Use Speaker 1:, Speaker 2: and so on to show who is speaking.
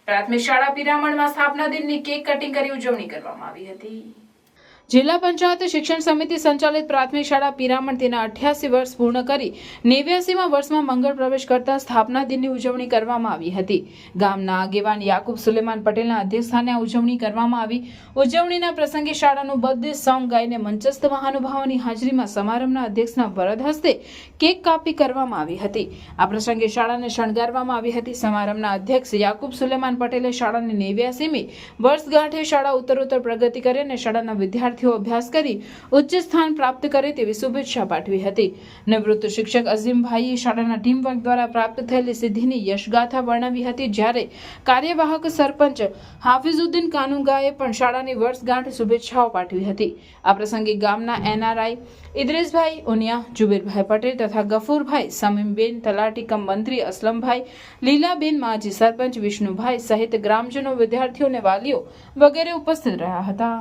Speaker 1: પ્રાથમિક શાળા પિરામણમાં સ્થાપના દિનની કેક કટિંગ કરી ઉજવણી કરવામાં આવી હતી। જિલ્લા પંચાયત શિક્ષણ સમિતિ સંચાલિત પ્રાથમિક શાળા પિરામણ તેના 88 વર્ષ પૂર્ણ કરી 89મા વર્ષમાં મંગળ પ્રવેશ કરતા સ્થાપના દિનની ઉજવણી કરવામાં આવી હતી। ગામના આગેવાન યાકુબ સુલેમાન પટેલના અધ્યક્ષસ્થાને આ ઉજવણી કરવામાં આવી। ઉજવણીના પ્રસંગે શાળાનું બર્થડે સોંગ ગાઈને મંચસ્થ મહાનુભાવોની હાજરીમાં સમારંભના અધ્યક્ષના વરદ હસ્તે કેક કાપી કરવામાં આવી હતી। આ પ્રસંગે શાળાને શણગારવામાં આવી હતી। સમારંભના અધ્યક્ષ યાકુબ સુલેમાન પટેલે શાળાની 89મી વર્ષગાંઠે શાળા ઉત્તરોત્તર પ્રગતિ કરે અને શાળાના વિદ્યાર્થીઓ અભ્યાસ કરી ઉચ્ચ સ્થાન પ્રાપ્ત કરે તેવી શુભેચ્છા પાઠવી હતી। નિવૃત્ત શિક્ષક અઝીમભાઈએ શાળાના ટીમ વર્ક દ્વારા પ્રાપ્ત થયેલી સિદ્ધિની યશગાથા વર્ણવી હતી, જ્યારે કાર્યવાહક સરપંચ હાફિઝુદ્દીન કાનુગાએ પણ શાળાની વર્ષગાંઠ શુભેચ્છાઓ પાઠવી હતી। આ પ્રસંગે ગામના એનઆરઆઈ ઇદ્રીસભાઈ ઉનિયા, જુબેરભાઈ પટેલ તથા ગફુરભાઈ, સમીમબેન, તલાટી કમ મંત્રી અસલમભાઈ, લીલાબેન, માજી સરપંચ વિષ્ણુભાઈ સહિત ગ્રામજનો, વિદ્યાર્થીઓ અને વાલીઓ વગેરે ઉપસ્થિત રહ્યા હતા।